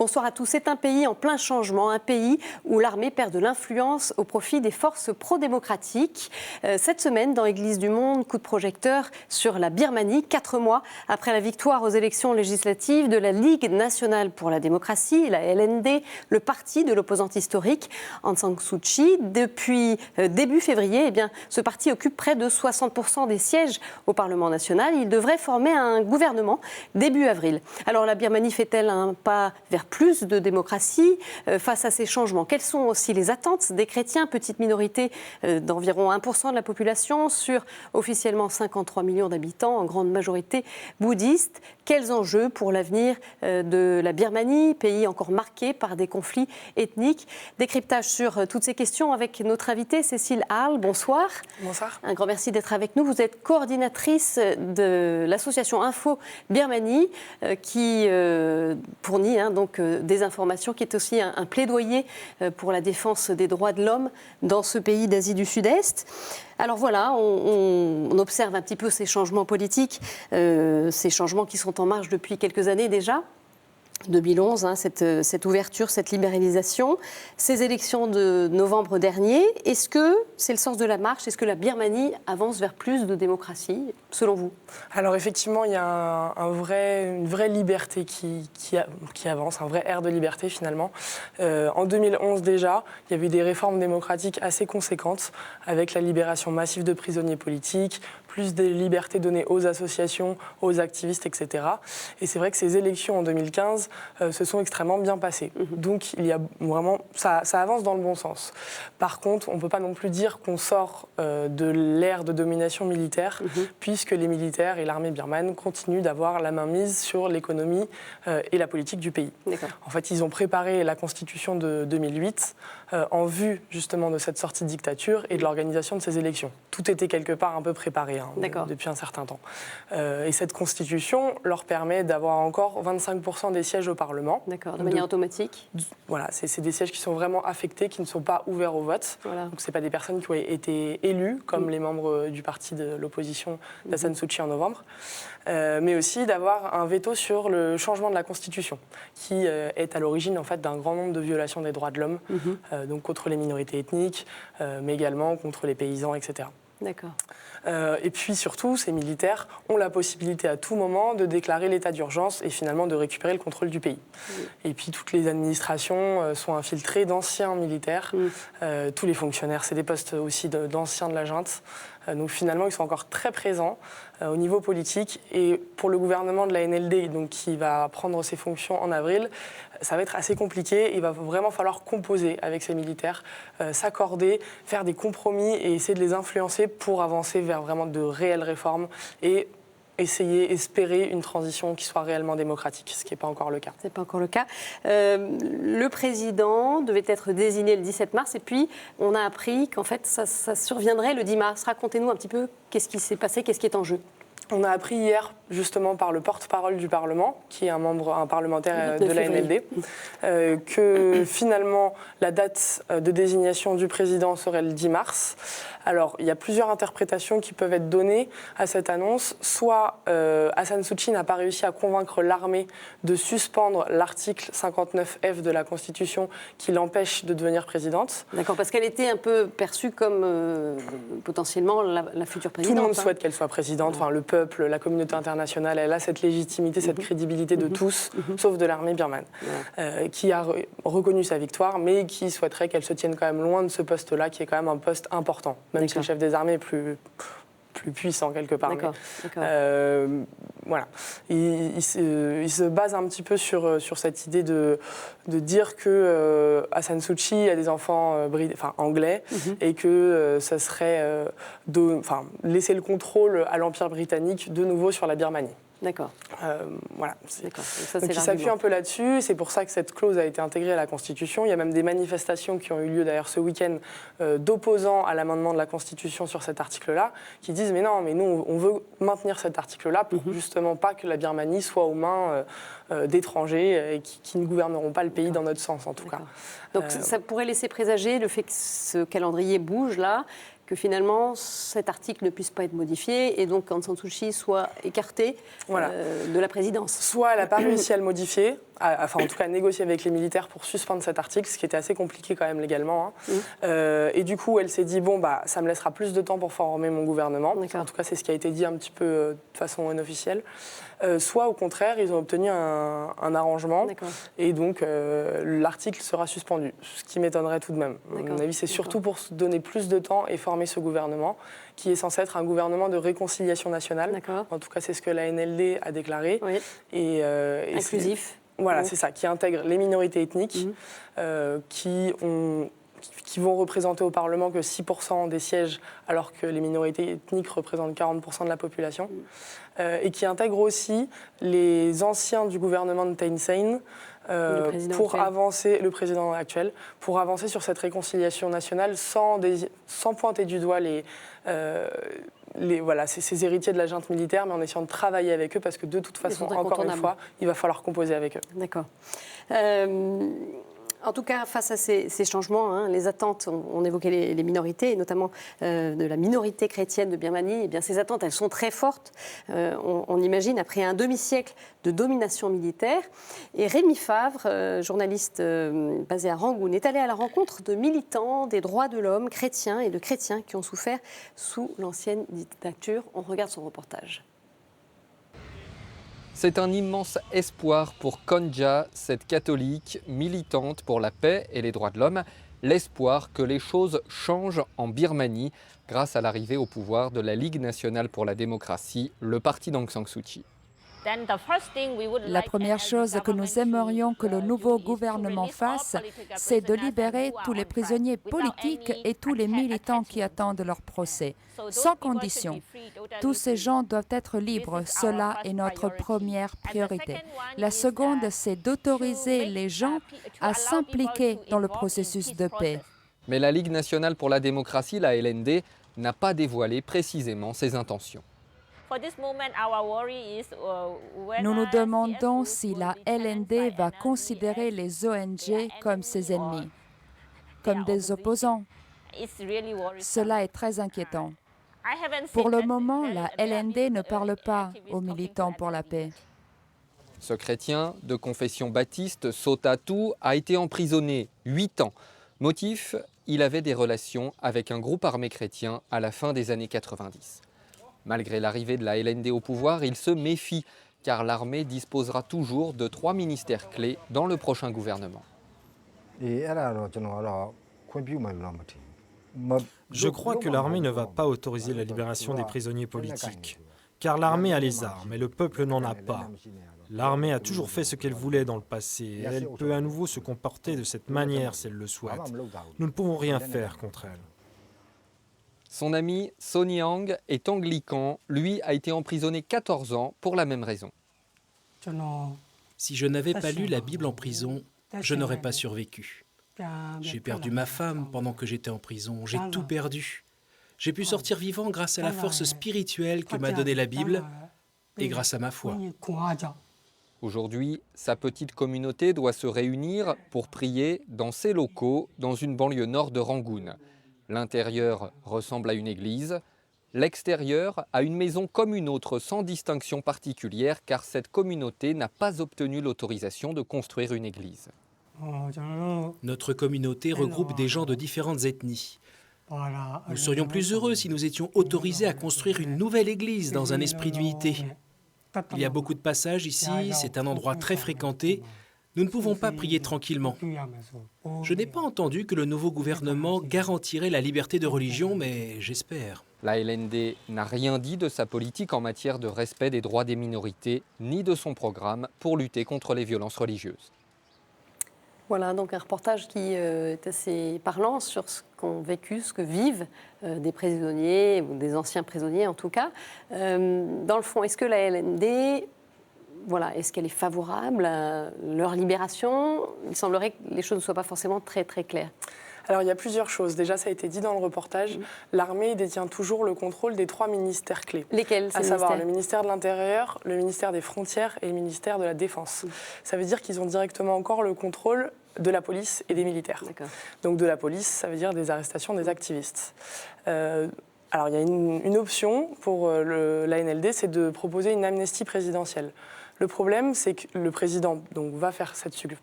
Bonsoir à tous. C'est un pays en plein changement, un pays où l'armée perd de l'influence au profit des forces pro-démocratiques. Cette semaine, dans Église du Monde, coup de projecteur sur la Birmanie, 4 mois après la victoire aux élections législatives de la Ligue nationale pour la démocratie, la LND, le parti de l'opposante historique Aung San Suu Kyi. Depuis début février, ce parti occupe près de 60% des sièges au Parlement national. Il devrait former un gouvernement début avril. Alors la Birmanie fait-elle un pas vers plus de démocratie face à ces changements? Quelles sont aussi les attentes des chrétiens, petite minorité d'environ 1% de la population sur officiellement 53 millions d'habitants, en grande majorité bouddhistes? Quels enjeux pour l'avenir de la Birmanie, pays encore marqué par des conflits ethniques? Décryptage sur toutes ces questions avec notre invitée Cécile Arl. Bonsoir. Bonsoir. Un grand merci d'être avec nous. Vous êtes coordinatrice de l'association Info Birmanie qui fournit des informations, qui est aussi un plaidoyer pour la défense des droits de l'homme dans ce pays d'Asie du Sud-Est. Alors voilà, on observe un petit peu ces changements politiques, ces changements qui sont en marche depuis quelques années déjà. 2011, cette ouverture, cette libéralisation, ces élections de novembre dernier. Est-ce que c'est le sens de la marche? Est-ce que la Birmanie avance vers plus de démocratie, selon vous? Alors effectivement, il y a une vraie liberté qui avance, un vrai air de liberté finalement. En 2011 déjà, il y avait eu des réformes démocratiques assez conséquentes, avec la libération massive de prisonniers politiques, plus des libertés données aux associations, aux activistes, etc. Et c'est vrai que ces élections en 2015 se sont extrêmement bien passées. Donc il y a vraiment, ça avance dans le bon sens. Par contre, on ne peut pas non plus dire qu'on sort de l'ère de domination militaire, puisque les militaires et l'armée birmane continuent d'avoir la main mise sur l'économie et la politique du pays. En fait, ils ont préparé la constitution de 2008 en vue justement de cette sortie de dictature et de l'organisation de ces élections. Tout était quelque part un peu préparé depuis un certain temps. Et cette constitution leur permet d'avoir encore 25% des sièges au Parlement. D'accord, de manière automatique. Voilà, c'est des sièges qui sont vraiment affectés, qui ne sont pas ouverts au vote. Voilà. Donc ce n'est pas des personnes qui ont été élues, comme les membres du parti de l'opposition d'Aung San Suu Kyi en novembre. Mais aussi d'avoir un veto sur le changement de la Constitution, qui est à l'origine en fait, d'un grand nombre de violations des droits de l'homme, donc contre les minorités ethniques, mais également contre les paysans, etc. D'accord. Et puis surtout, ces militaires ont la possibilité à tout moment de déclarer l'état d'urgence et finalement de récupérer le contrôle du pays. Et puis toutes les administrations sont infiltrées d'anciens militaires, tous les fonctionnaires, c'est des postes aussi d'anciens de la junte. Donc finalement, ils sont encore très présents au niveau politique. Et pour le gouvernement de la NLD, donc, qui va prendre ses fonctions en avril, ça va être assez compliqué. Il va vraiment falloir composer avec ces militaires, s'accorder, faire des compromis et essayer de les influencer pour avancer vers vraiment de réelles réformes et espérer une transition qui soit réellement démocratique, ce qui n'est pas encore le cas. Ce n'est pas encore le cas. Le président devait être désigné le 17 mars et puis on a appris qu'en fait ça surviendrait le 10 mars. Racontez-nous un petit peu qu'est-ce qui s'est passé, qu'est-ce qui est en jeu. On a appris hier, justement, par le porte-parole du Parlement, qui est un parlementaire de la NLD, que finalement, la date de désignation du président serait le 10 mars. Alors, il y a plusieurs interprétations qui peuvent être données à cette annonce. Soit Aung San Suu Kyi n'a pas réussi à convaincre l'armée de suspendre l'article 59F de la Constitution qui l'empêche de devenir présidente. D'accord, parce qu'elle était un peu perçue comme potentiellement la future présidente. Tout le monde souhaite qu'elle soit présidente, enfin le peuple, la communauté internationale, elle a cette légitimité, cette crédibilité de tous, sauf de l'armée birmane, qui a reconnu sa victoire, mais qui souhaiterait qu'elle se tienne quand même loin de ce poste-là, qui est quand même un poste important, même si le chef des armées est plus puissant quelque part. D'accord. Voilà. Il se base un petit peu sur cette idée de dire que Aung San Suu Kyi a des enfants anglais et que ça serait laisser le contrôle à l'Empire britannique de nouveau sur la Birmanie. D'accord. Voilà. Ça, donc il s'appuie un peu là-dessus, c'est pour ça que cette clause a été intégrée à la Constitution. Il y a même des manifestations qui ont eu lieu d'ailleurs ce week-end d'opposants à l'amendement de la Constitution sur cet article-là, qui disent mais non, mais nous on veut maintenir cet article-là pour justement pas que la Birmanie soit aux mains d'étrangers qui ne gouverneront pas le pays dans notre sens en tout cas. Donc ça pourrait laisser présager le fait que ce calendrier bouge là, que finalement cet article ne puisse pas être modifié et donc Aung San Suu Kyi soit écartée de la présidence. Soit elle n'a pas réussi à le modifier, enfin en tout cas à négocier avec les militaires pour suspendre cet article, ce qui était assez compliqué quand même légalement. Et du coup, elle s'est dit, bon, ça me laissera plus de temps pour former mon gouvernement. En tout cas, c'est ce qui a été dit un petit peu de façon non officielle. Soit au contraire, ils ont obtenu un arrangement et donc l'article sera suspendu, ce qui m'étonnerait tout de même. À mon avis, c'est surtout pour se donner plus de temps et former ce gouvernement, qui est censé être un gouvernement de réconciliation nationale. En tout cas, c'est ce que la NLD a déclaré. Et inclusif. Voilà, c'est ça, qui intègre les minorités ethniques, qui vont représenter au Parlement que 6% des sièges, alors que les minorités ethniques représentent 40% de la population, et qui intègre aussi les anciens du gouvernement de Thein Sein, pour avancer, le président actuel, pour avancer sur cette réconciliation nationale sans pointer du doigt ces héritiers de la junte militaire, mais en essayant de travailler avec eux, parce que de toute façon, encore une fois, il va falloir composer avec eux. D'accord. En tout cas, face à ces changements, les attentes, on évoquait les minorités, et notamment de la minorité chrétienne de Birmanie, eh bien, ces attentes, elles sont très fortes. On imagine, après un demi-siècle de domination militaire. Et Rémi Favre, journaliste basé à Rangoon, est allé à la rencontre de militants des droits de l'homme chrétiens et de chrétiens qui ont souffert sous l'ancienne dictature. On regarde son reportage. C'est un immense espoir pour Konja, cette catholique militante pour la paix et les droits de l'homme, l'espoir que les choses changent en Birmanie grâce à l'arrivée au pouvoir de la Ligue nationale pour la démocratie, le parti d'Aung San Suu Kyi. La première chose que nous aimerions que le nouveau gouvernement fasse, c'est de libérer tous les prisonniers politiques et tous les militants qui attendent leur procès, sans condition. Tous ces gens doivent être libres, cela est notre première priorité. La seconde, c'est d'autoriser les gens à s'impliquer dans le processus de paix. Mais la Ligue nationale pour la démocratie, la LND, n'a pas dévoilé précisément ses intentions. Nous nous demandons si la LND va considérer les ONG comme ses ennemis, comme des opposants. Cela est très inquiétant. Pour le moment, la LND ne parle pas aux militants pour la paix. Ce chrétien de confession baptiste, Sotatu, a été emprisonné 8 ans. Motif, il avait des relations avec un groupe armé chrétien à la fin des années 90. Malgré l'arrivée de la LND au pouvoir, il se méfie, car l'armée disposera toujours de 3 ministères clés dans le prochain gouvernement. Je crois que l'armée ne va pas autoriser la libération des prisonniers politiques, car l'armée a les armes et le peuple n'en a pas. L'armée a toujours fait ce qu'elle voulait dans le passé et elle peut à nouveau se comporter de cette manière si elle le souhaite. Nous ne pouvons rien faire contre elle. Son ami Sonyang est anglican, lui a été emprisonné 14 ans pour la même raison. Si je n'avais pas lu la Bible en prison, je n'aurais pas survécu. J'ai perdu ma femme pendant que j'étais en prison, j'ai tout perdu. J'ai pu sortir vivant grâce à la force spirituelle que m'a donnée la Bible et grâce à ma foi. Aujourd'hui, sa petite communauté doit se réunir pour prier dans ses locaux dans une banlieue nord de Rangoon. L'intérieur ressemble à une église, l'extérieur à une maison comme une autre sans distinction particulière car cette communauté n'a pas obtenu l'autorisation de construire une église. Notre communauté regroupe des gens de différentes ethnies. Nous serions plus heureux si nous étions autorisés à construire une nouvelle église dans un esprit d'unité. Il y a beaucoup de passages ici, c'est un endroit très fréquenté. Nous ne pouvons pas prier tranquillement. Je n'ai pas entendu que le nouveau gouvernement garantirait la liberté de religion, mais j'espère. La LND n'a rien dit de sa politique en matière de respect des droits des minorités, ni de son programme pour lutter contre les violences religieuses. Voilà, donc un reportage qui est assez parlant sur ce qu'ont vécu, ce que vivent des prisonniers, ou des anciens prisonniers en tout cas. Dans le fond, est-ce que la LND... Voilà, est-ce qu'elle est favorable à leur libération? Il semblerait que les choses ne soient pas forcément très très claires. Alors il y a plusieurs choses. Déjà, ça a été dit dans le reportage, l'armée détient toujours le contrôle des 3 ministères clés. Lesquels? À savoir le ministère de l'Intérieur, le ministère des Frontières et le ministère de la Défense. Ça veut dire qu'ils ont directement encore le contrôle de la police et des militaires. Donc de la police, ça veut dire des arrestations des activistes. Alors il y a une option pour la NLD, c'est de proposer une amnistie présidentielle. Le problème, c'est que le président donc,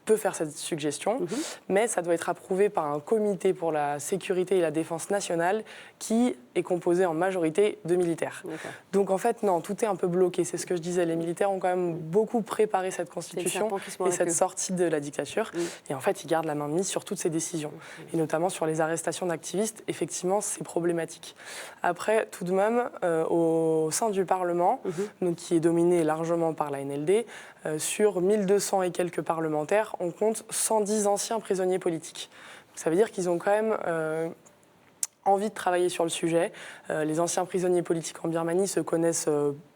peut faire cette suggestion, mais ça doit être approuvé par un comité pour la sécurité et la défense nationale qui est composé en majorité de militaires. Donc en fait, non, tout est un peu bloqué. C'est ce que je disais. Les militaires ont quand même beaucoup préparé cette constitution et cette sortie de la dictature. Et en fait, ils gardent la main mise sur toutes ces décisions. Et notamment sur les arrestations d'activistes, effectivement, c'est problématique. Après, tout de même, au sein du Parlement, donc, qui est dominé largement par la NLD, sur 1200 et quelques parlementaires, on compte 110 anciens prisonniers politiques. Donc, ça veut dire qu'ils ont quand même envie de travailler sur le sujet. Les anciens prisonniers politiques en Birmanie se connaissent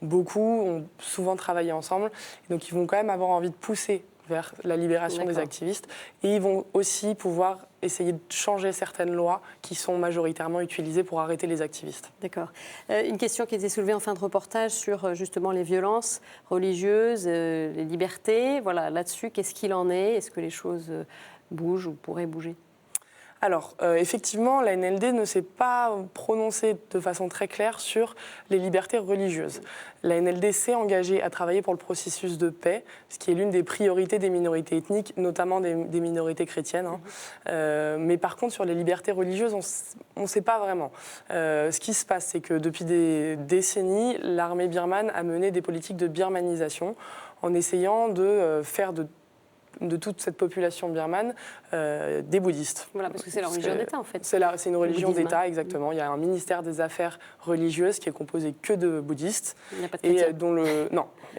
beaucoup, ont souvent travaillé ensemble. Et donc ils vont quand même avoir envie de pousser vers la libération des activistes. Et ils vont aussi pouvoir essayer de changer certaines lois qui sont majoritairement utilisées pour arrêter les activistes. D'accord. Une question qui était soulevée en fin de reportage sur justement les violences religieuses, les libertés. Voilà, là-dessus, qu'est-ce qu'il en est? Est-ce que les choses bougent ou pourraient bouger? Alors, effectivement, la NLD ne s'est pas prononcée de façon très claire sur les libertés religieuses. La NLD s'est engagée à travailler pour le processus de paix, ce qui est l'une des priorités des minorités ethniques, notamment des minorités chrétiennes. Mais par contre, sur les libertés religieuses, on ne sait pas vraiment. Ce qui se passe, c'est que depuis des décennies, l'armée birmane a mené des politiques de birmanisation en essayant de faire de toute cette population birmane, des bouddhistes. Voilà, parce que c'est la religion d'État, en fait. C'est une religion d'État, exactement. Il y a un ministère des Affaires religieuses qui est composé que de bouddhistes. Il n'y a pas de chrétiens.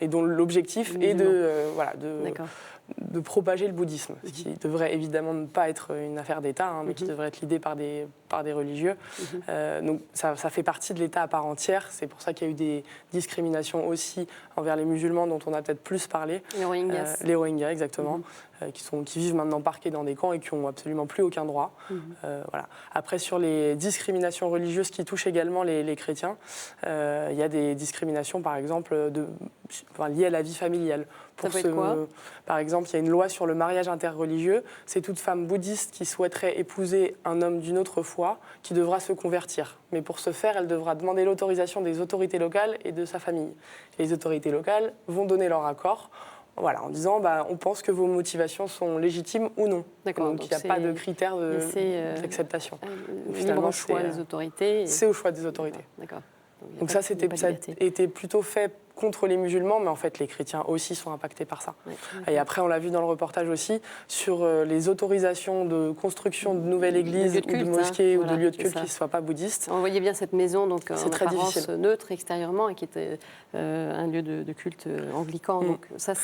Et dont l'objectif est de propager le bouddhisme, ce qui devrait évidemment ne pas être une affaire d'État, mais qui devrait être l'idée par des religieux. Donc ça fait partie de l'État à part entière. C'est pour ça qu'il y a eu des discriminations aussi envers les musulmans, dont on a peut-être plus parlé. Les Rohingyas. Les Rohingyas, exactement. Qui vivent maintenant parqués dans des camps et qui n'ont absolument plus aucun droit. Voilà. Après, sur les discriminations religieuses qui touchent également les chrétiens, il y a des discriminations, par exemple, liées à la vie familiale. Ça peut être quoi ? Par exemple, il y a une loi sur le mariage interreligieux. C'est toute femme bouddhiste qui souhaiterait épouser un homme d'une autre foi qui devra se convertir. Mais pour ce faire, elle devra demander l'autorisation des autorités locales et de sa famille. Les autorités locales vont donner leur accord. Voilà, en disant on pense que vos motivations sont légitimes ou non. Donc il n'y a pas de critère d'acceptation. Finalement, au choix des autorités. C'est au choix des autorités. D'accord. Donc ça a été plutôt fait contre les musulmans, mais en fait les chrétiens aussi sont impactés par ça. Et après, on l'a vu dans le reportage aussi, sur les autorisations de construction de nouvelles églises ou de mosquées ou de lieux de culte qui ne soient pas bouddhistes. On voyait bien cette maison donc, en très apparence difficile. Neutre extérieurement et qui était un lieu de culte anglican. Donc ça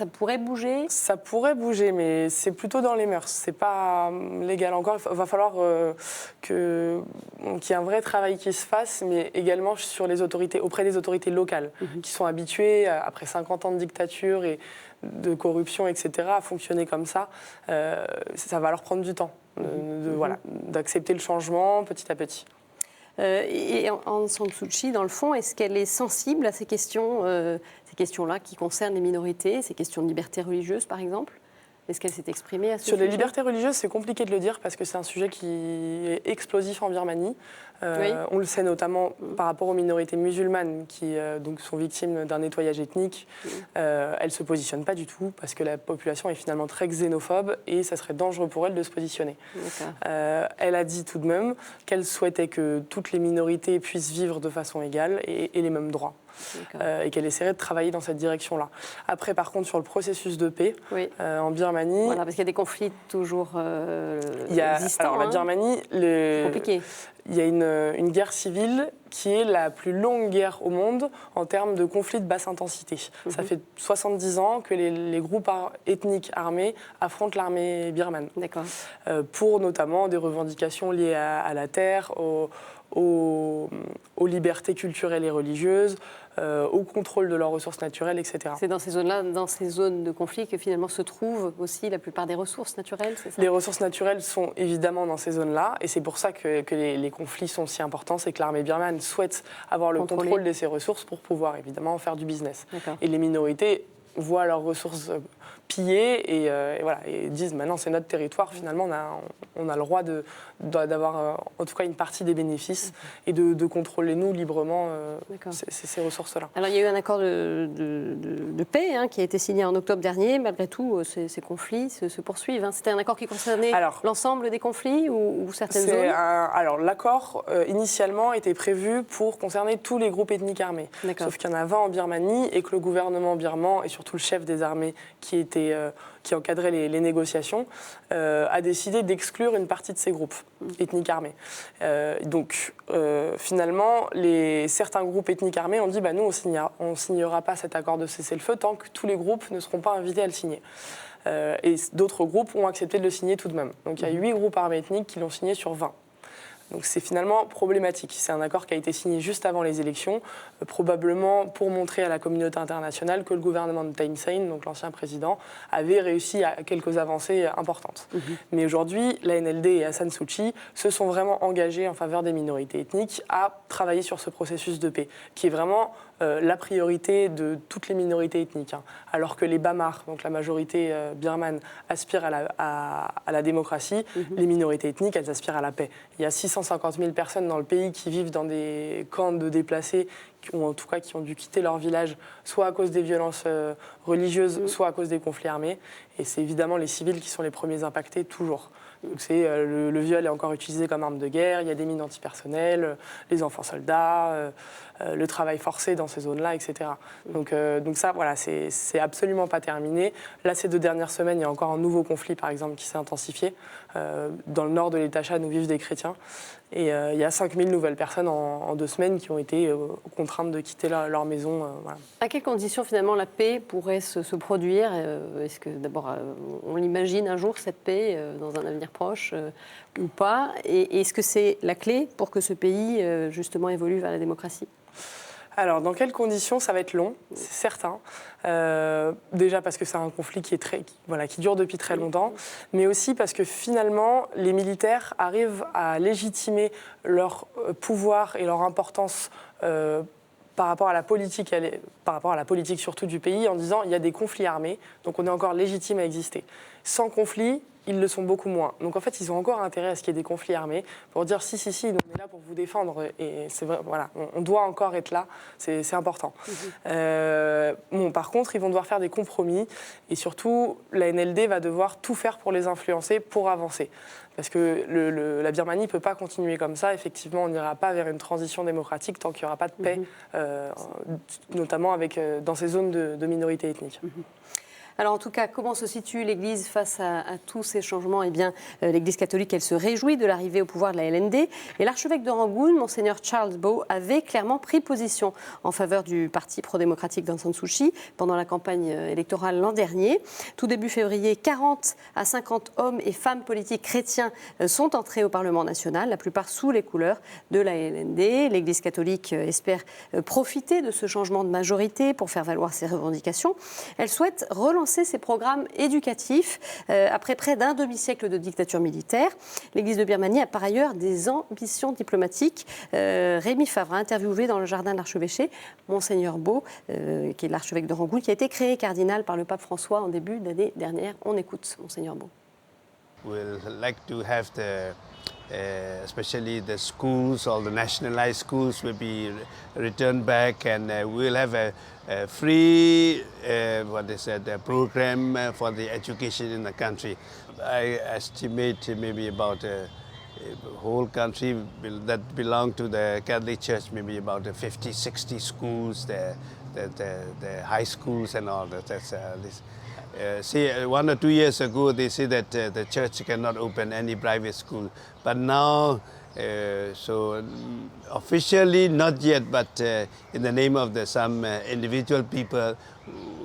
pourrait bouger. Ça pourrait bouger, mais c'est plutôt dans les mœurs. C'est pas légal encore. Il va falloir qu'il y ait un vrai travail qui se fasse, mais également auprès des autorités locales, qui sont habituées, après 50 ans de dictature et de corruption, etc., à fonctionner comme ça. Ça va leur prendre du temps d'accepter le changement petit à petit. Et Aung San Suu Kyi, dans le fond, est-ce qu'elle est sensible à ces questions-là qui concernent les minorités, ces questions de liberté religieuse, par exemple ? Est-ce qu'elle s'est exprimée à ce sujet ? Sur les libertés religieuses, c'est compliqué de le dire parce que c'est un sujet qui est explosif en Birmanie. On le sait notamment par rapport aux minorités musulmanes qui donc sont victimes d'un nettoyage ethnique. Elles ne se positionnent pas du tout parce que la population est finalement très xénophobe et ça serait dangereux pour elle de se positionner. Elle a dit tout de même qu'elle souhaitait que toutes les minorités puissent vivre de façon égale et les mêmes droits. Et qu'elle essaierait de travailler dans cette direction-là. Après, par contre, sur le processus de paix, en Birmanie... Voilà, parce qu'il y a des conflits toujours existants. Alors, la Birmanie... C'est compliqué. Il y a une guerre civile qui est la plus longue guerre au monde en termes de conflits de basse intensité. Ça fait 70 ans que les groupes ethniques armés affrontent l'armée birmane. D'accord. Pour notamment des revendications liées à la terre, aux libertés culturelles et religieuses, au contrôle de leurs ressources naturelles, etc. C'est dans ces zones-là, dans ces zones de conflit que finalement se trouvent aussi la plupart des ressources naturelles, c'est ça ? Les ressources naturelles sont évidemment dans ces zones-là, et c'est pour ça que les conflits sont si importants, c'est que l'armée birmane souhaite avoir le contrôle de ces ressources pour pouvoir évidemment faire du business. Et les minorités voient leurs ressources pillées et voilà, et disent maintenant c'est notre territoire, finalement on a le droit d'avoir en tout cas une partie des bénéfices et de contrôler nous librement ces ressources-là. Alors il y a eu un accord de paix qui a été signé en octobre dernier. Malgré tout, ces conflits se poursuivent. C'était un accord qui concernait l'ensemble des conflits ou certaines zones Alors l'accord initialement était prévu pour concerner tous les groupes ethniques armés. Sauf qu'il y en a 20 en Birmanie et que le gouvernement birman et surtout le chef des armées qui encadrait les négociations, a décidé d'exclure une partie de ces groupes ethniques armés. Donc, finalement, certains groupes ethniques armés ont dit nous, on ne signera pas cet accord de cessez-le-feu tant que tous les groupes ne seront pas invités à le signer. Et d'autres groupes ont accepté de le signer tout de même. Donc, il y a 8 groupes armés ethniques qui l'ont signé sur 20. Donc c'est finalement problématique. C'est un accord qui a été signé juste avant les élections, probablement pour montrer à la communauté internationale que le gouvernement de Thein Sein, donc l'ancien président, avait réussi à quelques avancées importantes. Mais aujourd'hui, la NLD et Aung San Suu Kyi se sont vraiment engagés en faveur des minorités ethniques à travailler sur ce processus de paix, qui est vraiment la priorité de toutes les minorités ethniques. Alors que les Bamar, donc la majorité birmane, aspirent à la démocratie, les minorités ethniques, elles aspirent à la paix. Il y a 650 000 personnes dans le pays qui vivent dans des camps de déplacés, ou en tout cas qui ont dû quitter leur village, soit à cause des violences religieuses, soit à cause des conflits armés. Et c'est évidemment les civils qui sont les premiers impactés, toujours. Donc le viol est encore utilisé comme arme de guerre, il y a des mines antipersonnelles, les enfants soldats, le travail forcé dans ces zones-là, etc. Donc ça, voilà, c'est absolument pas terminé. Là, ces 2 dernières semaines, il y a encore un nouveau conflit, par exemple, qui s'est intensifié. Dans le nord de l'État Shan, où vivent des chrétiens. Et il y a 5000 nouvelles personnes en 2 semaines qui ont été contraintes de quitter leur maison. Voilà. À quelles conditions, finalement, la paix pourrait se produire ? Est-ce que, d'abord, on l'imagine un jour, cette paix, dans un avenir proche, ou pas ? Et est-ce que c'est la clé pour que ce pays, justement, évolue vers la démocratie ? Alors, dans quelles conditions ? Ça va être long, c'est certain. Déjà parce que c'est un conflit qui dure depuis très longtemps, mais aussi parce que finalement, les militaires arrivent à légitimer leur pouvoir et leur importance par rapport à la politique, surtout du pays, en disant il y a des conflits armés, donc on est encore légitime à exister. Sans conflit, ils le sont beaucoup moins. Donc en fait, ils ont encore intérêt à ce qu'il y ait des conflits armés pour dire si, on est là pour vous défendre. Et c'est vrai, voilà, on doit encore être là, c'est important. Par contre, ils vont devoir faire des compromis et surtout, la NLD va devoir tout faire pour les influencer, pour avancer. Parce que la Birmanie ne peut pas continuer comme ça. Effectivement, on n'ira pas vers une transition démocratique tant qu'il n'y aura pas de paix, notamment dans ces zones de minorités ethniques. Alors en tout cas, comment se situe l'Église face à tous ces changements ? Eh bien, l'Église catholique, elle se réjouit de l'arrivée au pouvoir de la LND. Et l'archevêque de Rangoon, Monseigneur Charles Bow, avait clairement pris position en faveur du parti pro-démocratique d'Aung San Suu Kyi pendant la campagne électorale l'an dernier. Tout début février, 40 à 50 hommes et femmes politiques chrétiens sont entrés au Parlement national, la plupart sous les couleurs de la LND. L'Église catholique espère profiter de ce changement de majorité pour faire valoir ses revendications. Elle souhaite relancer ses programmes éducatifs après près d'un demi-siècle de dictature militaire. L'Église de Birmanie a par ailleurs des ambitions diplomatiques. Rémi Favre a interviewé dans le jardin de l'archevêché Monseigneur Bow, qui est l'archevêque de Rangoon, qui a été créé cardinal par le pape François en début d'année dernière. On écoute Monseigneur Bow. We'll like to have especially the schools, all the nationalized schools will be returned back, and we'll have a free program for the education in the country. I estimate maybe about the whole country that belong to the Catholic Church, maybe about 50, 60 schools, the high schools and all that. That's say 1 or 2 years ago, they say that the church cannot open any private school. But now, so officially not yet, but in the name of some individual people,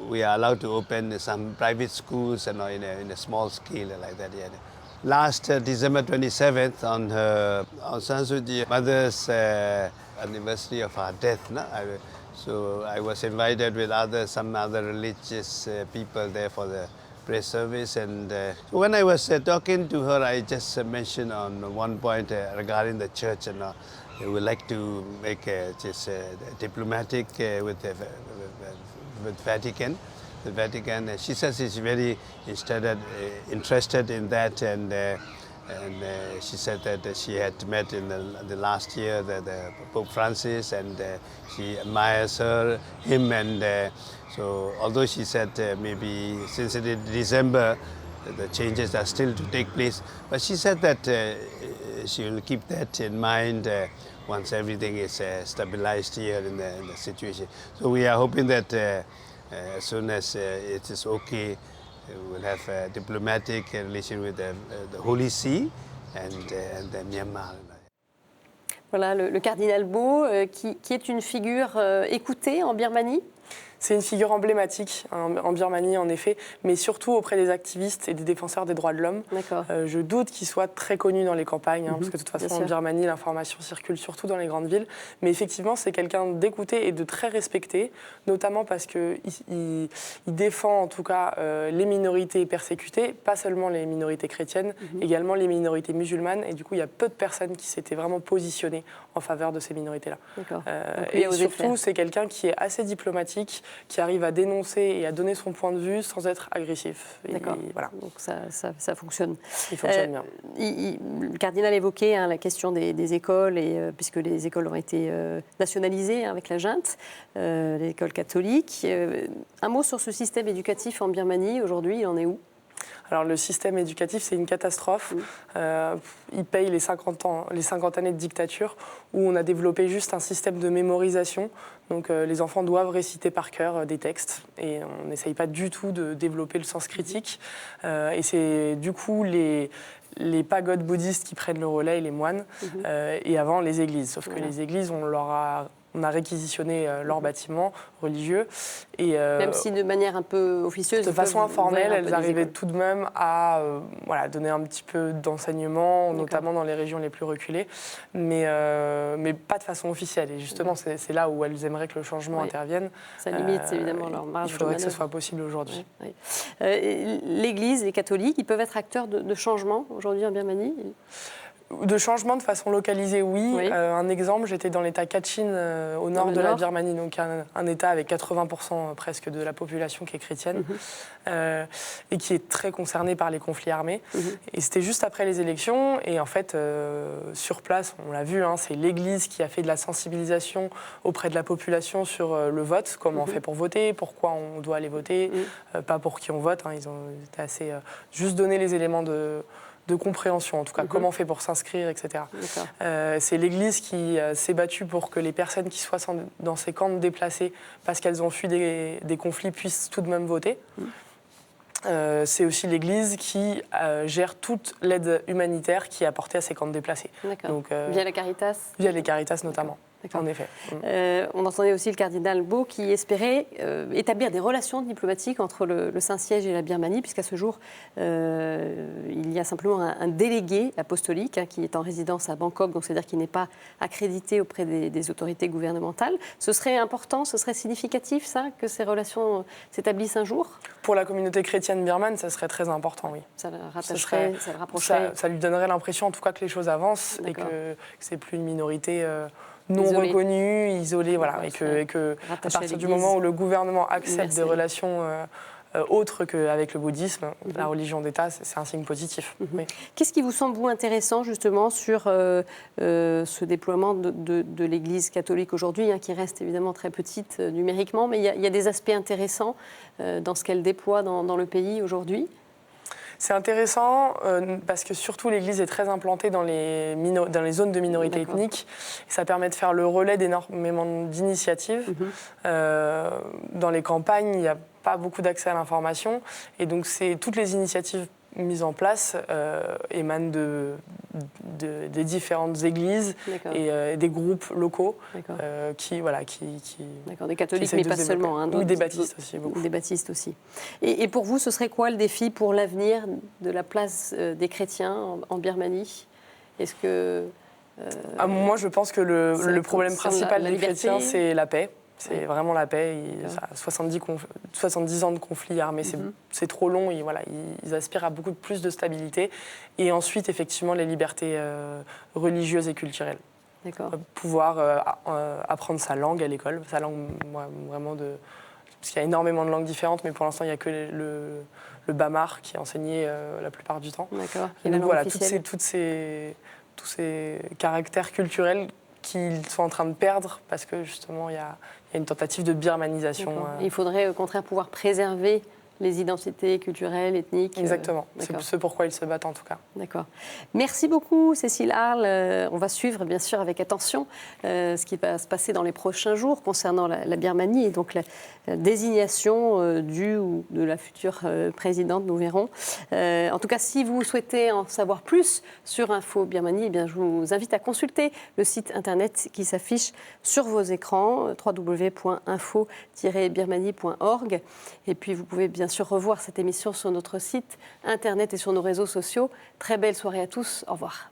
we are allowed to open some private schools and in a small scale like that. Yeah. Last December 27th, on Aung San Suu Kyi's mother's anniversary of her death, so I was invited with some other religious people there for the prayer service. And when I was talking to her, I just mentioned on one point regarding the church, and we would like to make just diplomatic with Vatican the Vatican. She says she's very interested in that, and she said that she had met in the last year the Pope Francis, and she admires him, and so although she said maybe since it is December, the changes are still to take place, but she said that she will keep that in mind once everything is stabilized here in the situation. So we are hoping that as soon as it is okay, we'll have a diplomatic relation with the Holy See and Myanmar. Voilà, le cardinal Bo, qui est une figure écoutée en Birmanie. C'est une figure emblématique en Birmanie, en effet, mais surtout auprès des activistes et des défenseurs des droits de l'homme. Je doute qu'il soit très connu dans les campagnes, parce que de toute façon, en Birmanie, l'information circule surtout dans les grandes villes. Mais effectivement, c'est quelqu'un d'écouté et de très respecté, notamment parce qu'il défend en tout cas les minorités persécutées, pas seulement les minorités chrétiennes, également les minorités musulmanes. Et du coup, il y a peu de personnes qui s'étaient vraiment positionnées en faveur de ces minorités-là. Et surtout, c'est quelqu'un qui est assez diplomatique, qui arrive à dénoncer et à donner son point de vue sans être agressif. D'accord, voilà. Donc ça fonctionne. Il fonctionne bien. Le cardinal évoquait la question des écoles, puisque les écoles ont été nationalisées avec la junte, les écoles catholiques. Un mot sur ce système éducatif en Birmanie, aujourd'hui, il en est où ? Alors le système éducatif, c'est une catastrophe. Il paye les 50 années de dictature où on a développé juste un système de mémorisation. Donc les enfants doivent réciter par cœur des textes et on n'essaye pas du tout de développer le sens critique. Et c'est du coup les pagodes bouddhistes qui prennent le relais, les moines, et avant les églises. Sauf que les églises, on a réquisitionné leurs bâtiments religieux. Et, même si de manière un peu officieuse. De façon informelle, elles arrivaient tout de même à donner un petit peu d'enseignement, notamment dans les régions les plus reculées, mais pas de façon officielle. Et justement, c'est là où elles aimeraient que le changement intervienne. Ça limite évidemment leur marge. Il faudrait que ce soit possible aujourd'hui. L'Église, les catholiques, ils peuvent être acteurs de changement aujourd'hui en Birmanie ? De changement de façon localisée, oui. Un exemple, j'étais dans l'État Kachin, au nord de la Birmanie, donc un État avec 80% presque de la population qui est chrétienne, et qui est très concerné par les conflits armés. Et c'était juste après les élections, et en fait, sur place, on l'a vu, c'est l'Église qui a fait de la sensibilisation auprès de la population sur le vote, comment on fait pour voter, pourquoi on doit aller voter, pas pour qui on vote. Ils ont été assez... juste donner les éléments de compréhension, en tout cas, comment on fait pour s'inscrire, etc. C'est l'Église qui s'est battue pour que les personnes qui soient dans ces camps de déplacés, parce qu'elles ont fui des conflits, puissent tout de même voter. C'est aussi l'Église qui gère toute l'aide humanitaire qui est apportée à ces camps de déplacés. Donc, via la Caritas ? Via les Caritas notamment. En effet. On entendait aussi le cardinal Bo qui espérait établir des relations diplomatiques entre le Saint-Siège et la Birmanie, puisqu'à ce jour, il y a simplement un délégué apostolique qui est en résidence à Bangkok, donc c'est-à-dire qu'il n'est pas accrédité auprès des autorités gouvernementales. Ce serait important, ce serait significatif, ça, que ces relations s'établissent un jour ? Pour la communauté chrétienne birmane, ça serait très important, oui. Ça le rattacherait, ça le rapprocherait. Ça lui donnerait l'impression, en tout cas, que les choses avancent et que c'est plus une minorité... non reconnue, isolée, voilà, et que à partir du moment où le gouvernement accepte des relations autres qu'avec le bouddhisme, la religion d'État, c'est un signe positif. Oui. Qu'est-ce qui vous semble, vous, intéressant, justement, sur ce déploiement de l'Église catholique aujourd'hui, qui reste évidemment très petite numériquement, mais il y a des aspects intéressants dans ce qu'elle déploie dans le pays aujourd'hui ? C'est intéressant parce que surtout l'Église est très implantée dans les zones de minorités ethniques. Et ça permet de faire le relais d'énormément d'initiatives. Dans les campagnes, il n'y a pas beaucoup d'accès à l'information. Et donc toutes les initiatives mises en place émanent des différentes églises et des groupes locaux qui D'accord, des catholiques, mais pas seulement. Oui, des baptistes aussi, beaucoup. Des baptistes aussi. Et pour vous, ce serait quoi le défi pour l'avenir de la place des chrétiens en Birmanie ? Est-ce que... moi, je pense que le problème principal des chrétiens, c'est la paix. C'est vraiment la paix. 70 ans de conflits armés, c'est trop long. Ils aspirent à beaucoup plus de stabilité. Et ensuite, effectivement, les libertés religieuses et culturelles. Pouvoir apprendre sa langue à l'école, sa langue vraiment parce qu'il y a énormément de langues différentes, mais pour l'instant, il n'y a que le bamar qui est enseigné la plupart du temps. D'accord. Et donc voilà, tous ces caractères culturels qu'ils sont en train de perdre parce que justement, il y a une tentative de birmanisation. Il faudrait au contraire pouvoir préserver les identités culturelles, ethniques. Exactement, c'est ce pourquoi ils se battent en tout cas. D'accord. Merci beaucoup Cécile Arle. On va suivre bien sûr avec attention ce qui va se passer dans les prochains jours concernant la Birmanie et donc la désignation du ou de la future présidente, nous verrons. En tout cas, si vous souhaitez en savoir plus sur Info Birmanie, eh bien, je vous invite à consulter le site internet qui s'affiche sur vos écrans, www.info-birmanie.org. Et puis vous pouvez bien sûr revoir cette émission sur notre site internet et sur nos réseaux sociaux. Très belle soirée à tous. Au revoir.